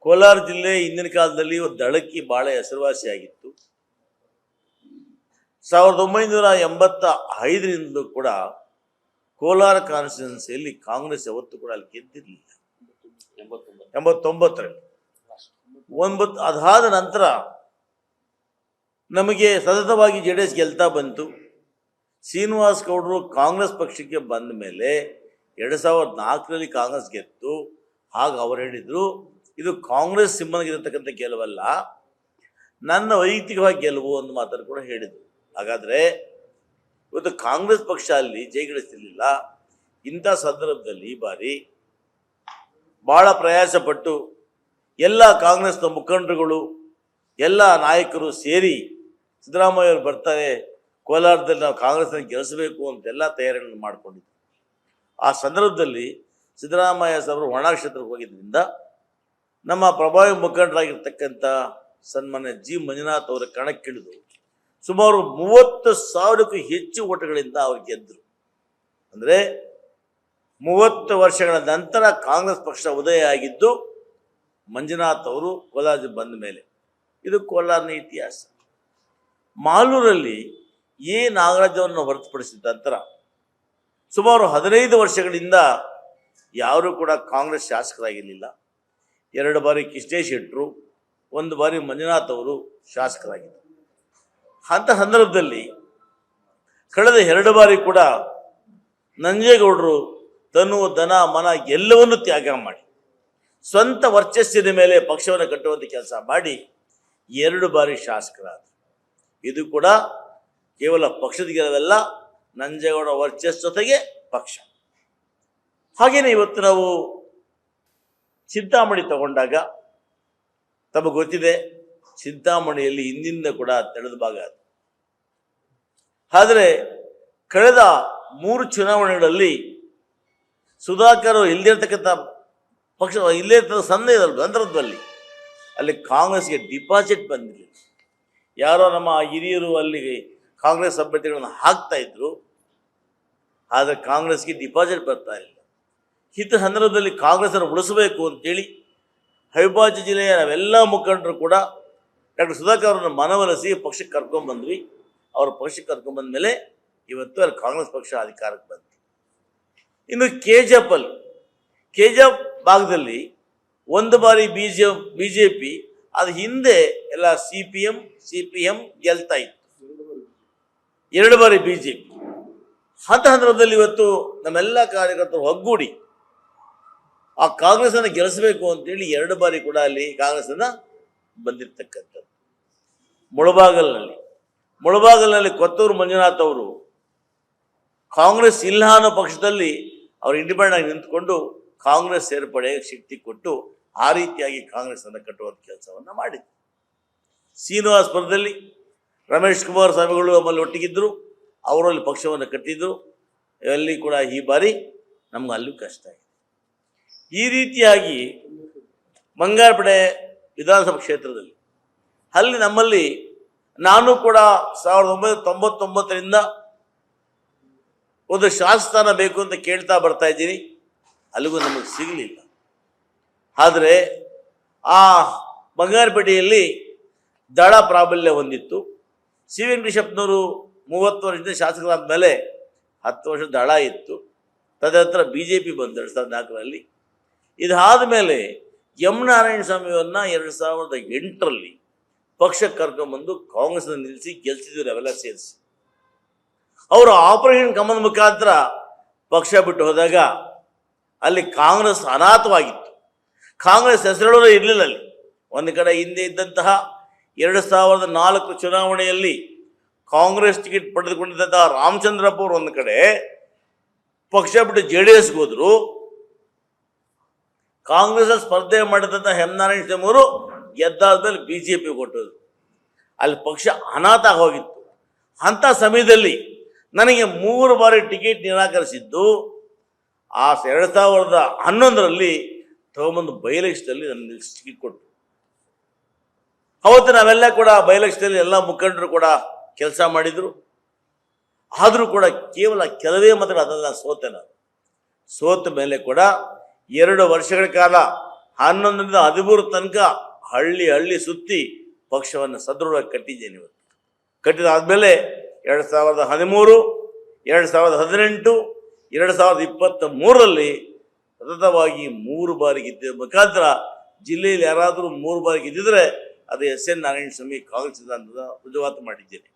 ಕೋಲಾರ ಜಿಲ್ಲೆ ಹಿಂದಿನ ಕಾಲದಲ್ಲಿ ಒಂದು ದಳಕ್ಕಿ ಬಹಳ ಹೆಸರುವಾಸಿಯಾಗಿತ್ತು. 1985ರಿಂದ ಕೂಡ ಕೋಲಾರ ಕಾನ್ಸ್ಟಿಟ್ಯೂನ್ಸಿಯಲ್ಲಿ ಕಾಂಗ್ರೆಸ್ ಯಾವತ್ತೂ ಕೂಡ ಅಲ್ಲಿ ಗೆದ್ದಿರಲಿಲ್ಲ. 89ರಲ್ಲಿ ಅದಾದ ನಂತರ ನಮಗೆ ಸತತವಾಗಿ JDS ಗೆಲ್ತಾ ಬಂತು. ಶ್ರೀನಿವಾಸ್ ಗೌಡರು ಕಾಂಗ್ರೆಸ್ ಪಕ್ಷಕ್ಕೆ ಬಂದ ಮೇಲೆ 2004ರಲ್ಲಿ ಕಾಂಗ್ರೆಸ್ ಗೆದ್ದು. ಹಾಗ ಅವರು ಹೇಳಿದರು, ಇದು ಕಾಂಗ್ರೆಸ್ ಸಿಂಹನಿಗಿರತಕ್ಕಂಥ ಗೆಲುವಲ್ಲ, ನನ್ನ ವೈಯಕ್ತಿಕವಾಗಿ ಗೆಲುವು ಒಂದು ಮಾತನ್ನು ಕೂಡ ಹೇಳಿದರು. ಹಾಗಾದರೆ ಇವತ್ತು ಕಾಂಗ್ರೆಸ್ ಪಕ್ಷ ಅಲ್ಲಿ ಜಯಗಳಿಸ್ತಿರ್ಲಿಲ್ಲ. ಇಂಥ ಸಂದರ್ಭದಲ್ಲಿ ಈ ಬಾರಿ ಭಾಳ ಪ್ರಯಾಸಪಟ್ಟು ಎಲ್ಲ ಕಾಂಗ್ರೆಸ್ನ ಮುಖಂಡರುಗಳು ಎಲ್ಲ ನಾಯಕರು ಸೇರಿ ಸಿದ್ದರಾಮಯ್ಯ ಅವರು ಬರ್ತಾರೆ, ಕೋಲಾರದಲ್ಲಿ ನಾವು ಕಾಂಗ್ರೆಸ್ನ ಗೆಲ್ಲಿಸಬೇಕು ಅಂತೆಲ್ಲ ತಯಾರಿಗಳನ್ನು ಮಾಡಿಕೊಂಡಿದ್ದರು. ಆ ಸಂದರ್ಭದಲ್ಲಿ ಸಿದ್ದರಾಮಯ್ಯ ಸಾಹೇಬರು ಒಣಕ್ಷೇತ್ರಕ್ಕೆ ಹೋಗಿದ್ದರಿಂದ ನಮ್ಮ ಪ್ರಭಾವಿ ಮುಖಂಡರಾಗಿರ್ತಕ್ಕಂಥ ಸನ್ಮಾನ್ಯ ಜಿ ಮಂಜುನಾಥ್ ಅವರ ಕಣಕ್ಕಿಳಿದು ಸುಮಾರು 30,000ಕ್ಕೂ ಹೆಚ್ಚು ಓಟುಗಳಿಂದ ಅವ್ರು ಗೆದ್ದರು. ಅಂದರೆ 30 ವರ್ಷಗಳ ನಂತರ ಕಾಂಗ್ರೆಸ್ ಪಕ್ಷ ಉದಯ ಆಗಿದ್ದು ಮಂಜುನಾಥ್ ಅವರು ಕೋಲಾರ ಬಂದ ಮೇಲೆ. ಇದು ಕೋಲಾರನ ಇತಿಹಾಸ. ಮಾಲೂರಲ್ಲಿ ನಾಗರಾಜ್ ಅವರನ್ನು ಹೊರತುಪಡಿಸಿದ ನಂತರ ಸುಮಾರು 15 ವರ್ಷಗಳಿಂದ ಯಾರೂ ಕೂಡ ಕಾಂಗ್ರೆಸ್ ಶಾಸಕರಾಗಿರಲಿಲ್ಲ. 2 ಬಾರಿ ಕೃಷ್ಣೇಶ್ ಶೆಟ್ಟರು, 1 ಬಾರಿ ಮಂಜುನಾಥ್ ಅವರು ಶಾಸಕರಾಗಿದ್ದರು. ಅಂಥ ಸಂದರ್ಭದಲ್ಲಿ ಕಳೆದ 2 ಬಾರಿ ಕೂಡ ನಂಜೇಗೌಡರು ತನು ಧನ ಮನ ಎಲ್ಲವನ್ನೂ ತ್ಯಾಗ ಮಾಡಿ ಸ್ವಂತ ವರ್ಚಸ್ಸಿನ ಮೇಲೆ ಪಕ್ಷವನ್ನು ಕಟ್ಟುವಂಥ ಕೆಲಸ ಮಾಡಿ 2 ಬಾರಿ ಶಾಸಕರಾದರು. ಇದು ಕೂಡ ಕೇವಲ ಪಕ್ಷದ ಗೆಲುವಲ್ಲ, ನಂಜೇಗೌಡ ವರ್ಚಸ್ ಜೊತೆಗೆ ಪಕ್ಷ. ಹಾಗೆಯೇ ಇವತ್ತು ನಾವು ಚಿಂತಾಮಣಿ ತಗೊಂಡಾಗ ತಮಗೆ ಗೊತ್ತಿದೆ, ಚಿಂತಾಮಣಿಯಲ್ಲಿ ಹಿಂದಿಂದ ಕೂಡ ತೆಳೆದ ಭಾಗ ಅದು. ಆದರೆ ಕಳೆದ 3 ಚುನಾವಣೆಗಳಲ್ಲಿ ಸುಧಾಕರ್ ಇಲ್ಲದಿರ್ತಕ್ಕಂಥ ಪಕ್ಷ ಇಲ್ಲೇ ಇರ್ತಕ್ಕಂಥ ಸಂದರ್ಭದಲ್ಲಿ ಅಲ್ಲಿ ಕಾಂಗ್ರೆಸ್ಗೆ ಡಿಪಾಸಿಟ್ ಬಂದಿರಲಿಲ್ಲ. ಯಾರೋ ನಮ್ಮ ಹಿರಿಯರು ಅಲ್ಲಿ ಕಾಂಗ್ರೆಸ್ ಅಭ್ಯರ್ಥಿಗಳನ್ನು ಹಾಕ್ತಾ ಇದ್ರು, ಆದರೆ ಕಾಂಗ್ರೆಸ್ಗೆ ಡಿಪಾಸಿಟ್ ಬರ್ತಾ ಇರಲಿಲ್ಲ. ಇಂಥ ಸಂದರ್ಭದಲ್ಲಿ ಕಾಂಗ್ರೆಸ್ಸನ್ನು ಉಳಿಸಬೇಕು ಅಂತೇಳಿ ಅವಿಭಾಜ್ಯ ಜಿಲ್ಲೆಯ ನಾವೆಲ್ಲ ಮುಖಂಡರು ಕೂಡ ಡಾಕ್ಟರ್ ಸುಧಾಕರ್ ಅವರನ್ನು ಮನವೊಲಿಸಿ ಪಕ್ಷಕ್ಕೆ ಕರ್ಕೊಂಡ್ಬಂದ್ವಿ. ಅವ್ರ ಪಕ್ಷಕ್ಕೆ ಕರ್ಕೊಂಡ್ಬಂದ ಮೇಲೆ ಇವತ್ತು ಅಲ್ಲಿ ಕಾಂಗ್ರೆಸ್ ಪಕ್ಷ ಅಧಿಕಾರಕ್ಕೆ ಬಂತು. ಇನ್ನು ಕೆಜಿಎಫ್ ಭಾಗದಲ್ಲಿ 1 ಬಾರಿ BJP, ಅದು ಹಿಂದೆ ಎಲ್ಲ CPM ಗೆಲ್ತಾ ಇತ್ತು. 2 ಬಾರಿ BJP. ಅಂಥ ಸಂದರ್ಭದಲ್ಲಿ ಇವತ್ತು ನಮ್ಮೆಲ್ಲ ಕಾರ್ಯಕರ್ತರು ಒಗ್ಗೂಡಿ ಆ ಕಾಂಗ್ರೆಸ್ಸನ್ನು ಗೆಲ್ಲಿಸಬೇಕು ಅಂತೇಳಿ 2 ಬಾರಿ ಕೂಡ ಅಲ್ಲಿ ಕಾಂಗ್ರೆಸ್ಸನ್ನು ಬಂದಿರತಕ್ಕಂಥದ್ದು. ಮುಳಬಾಗಲ್ನಲ್ಲಿ ಕೊತ್ತೂರು ಮಂಜುನಾಥ್ ಅವರು ಕಾಂಗ್ರೆಸ್ ಇಲ್ಲ ಅನ್ನೋ ಪಕ್ಷದಲ್ಲಿ ಅವರು ಇಂಡಿಪೆಂಡೆಂಟ್ ಆಗಿ ನಿಂತ್ಕೊಂಡು ಕಾಂಗ್ರೆಸ್ ಸೇರ್ಪಡೆ ಶಕ್ತಿ ಕೊಟ್ಟು ಆ ರೀತಿಯಾಗಿ ಕಾಂಗ್ರೆಸ್ಸನ್ನು ಕಟ್ಟುವಂಥ ಕೆಲಸವನ್ನು ಮಾಡಿದ್ರು. ಶ್ರೀನಿವಾಸಪುರದಲ್ಲಿ ರಮೇಶ್ ಕುಮಾರ್ ಸ್ವಾಮಿಗಳು ನಮ್ಮಲ್ಲಿ ಒಟ್ಟಿಗಿದ್ದರು, ಅವರಲ್ಲಿ ಪಕ್ಷವನ್ನು ಕಟ್ಟಿದ್ರು. ಅಲ್ಲಿ ಕೂಡ ಈ ಬಾರಿ ನಮ್ಗೆ ಅಲ್ಲೂ ಕಷ್ಟ ಆಗಿದೆ. ಈ ರೀತಿಯಾಗಿ ಬಂಗಾರಪೇಟೆ ವಿಧಾನಸಭಾ ಕ್ಷೇತ್ರದಲ್ಲಿ ಅಲ್ಲಿ ನಮ್ಮಲ್ಲಿ ನಾನು ಕೂಡ 1999ರಿಂದ ಒಂದು ಶಾಸಕಸ್ಥಾನ ಬೇಕು ಅಂತ ಕೇಳ್ತಾ ಬರ್ತಾ ಇದ್ದೀನಿ. ಅಲ್ಲಿಗೂ ನಮಗೆ ಸಿಗಲಿಲ್ಲ. ಆದರೆ ಆ ಬಂಗಾರಪೇಟೆಯಲ್ಲಿ ದಳ ಪ್ರಾಬಲ್ಯ ಹೊಂದಿತ್ತು. ಸಿ ವೆಂಕಟೇಶಪ್ಪನವರು 30 ವರ್ಷದಿಂದ ಶಾಸಕರಾದ ಮೇಲೆ 10 ವರ್ಷ ದಳ ಇತ್ತು. ತದನಂತರ BJP ಬಂದು 2004ರಲ್ಲಿ. ಇದಾದ ಮೇಲೆ ಎಂ ನಾರಾಯಣ ಸ್ವಾಮಿಯವ್ರನ್ನ 2008ರಲ್ಲಿ ಪಕ್ಷಕ್ಕೆ ಕರ್ಕೊಂಡ್ಬಂದು ಕಾಂಗ್ರೆಸ್ನ ನಿಲ್ಲಿಸಿ ಗೆಲ್ಸಿದ್ರು. ಅವೆಲ್ಲ ಸೇರಿಸಿ ಅವರು ಆಪರೇಷನ್ ಕಮಲ ಮುಖಾಂತರ ಪಕ್ಷ ಬಿಟ್ಟು ಹೋದಾಗ ಅಲ್ಲಿ ಕಾಂಗ್ರೆಸ್ ಅನಾಥವಾಗಿತ್ತು. ಕಾಂಗ್ರೆಸ್ ಹೆಸರುಗಳು ಇರಲಿಲ್ಲ ಅಲ್ಲಿ. ಒಂದು ಕಡೆ ಹಿಂದೆ ಇದ್ದಂತಹ 2004 ಚುನಾವಣೆಯಲ್ಲಿ ಕಾಂಗ್ರೆಸ್ ಟಿಕೆಟ್ ಪಡೆದುಕೊಂಡಿದ್ದಂತಹ ರಾಮಚಂದ್ರಪ್ಪ ಅವರು ಒಂದು ಕಡೆ ಪಕ್ಷ ಬಿಟ್ಟು JDSಗೆ ಹೋದರು. ಕಾಂಗ್ರೆಸ್ ಸ್ಪರ್ಧೆ ಮಾಡಿದಂಥ ಎಂ ನಾರಾಯಣ ಸ್ವಾಮಿ ಅವರು ಗೆದ್ದಾದ್ಮೇಲೆ BJP ಕೊಟ್ಟರು. ಅಲ್ಲಿ ಪಕ್ಷ ಅನಾಥ ಹೋಗಿತ್ತು. ಅಂಥ ಸಮಯದಲ್ಲಿ ನನಗೆ 3 ಬಾರಿ ಟಿಕೆಟ್ ನಿರಾಕರಿಸಿದ್ದು. ಆ 2011ರಲ್ಲಿ ತಗೊಂಬಂದು ಬೈಲೆಕ್ಷನಲ್ಲಿ ನನ್ನ ಟಿಕೆಟ್ ಕೊಟ್ಟರು. ಅವತ್ತು ನಾವೆಲ್ಲ ಕೂಡ ಬೈಲೆಕ್ಷನಲ್ಲಿ ಎಲ್ಲ ಮುಖಂಡರು ಕೂಡ ಕೆಲಸ ಮಾಡಿದರು. ಆದರೂ ಕೂಡ ಕೇವಲ ಕೆಲವೇ ಮತಗಳು ಅದನ್ನು ಸೋತೆ. ನಾನು ಸೋತ ಮೇಲೆ ಕೂಡ 2 ವರ್ಷಗಳ ಕಾಲ 11ರಿಂದ 13 ತನಕ ಹಳ್ಳಿ ಹಳ್ಳಿ ಸುತ್ತಿ ಪಕ್ಷವನ್ನು ಸದೃಢವಾಗಿ ಕಟ್ಟಿದ್ದೇನೆ. ಇವತ್ತು ಕಟ್ಟಿದಾದ್ಮೇಲೆ 2013, 2018, 2023ರಲ್ಲಿ ಸತತವಾಗಿ 3 ಬಾರಿ ಗೆದ್ದ ಮುಖಾಂತರ ಜಿಲ್ಲೆಯಲ್ಲಿ ಯಾರಾದರೂ 3 ಬಾರಿ ಗೆದ್ದಿದ್ರೆ ಅದು ಎಸ್ ಎನ್ ನಾರಾಯಣ ಸ್ವಾಮಿ ಕಾಂಗ್ರೆಸ್ ಸಿದ್ಧಾಂತದ ರುಜುವಾತು ಮಾಡಿದ್ದೇನೆ.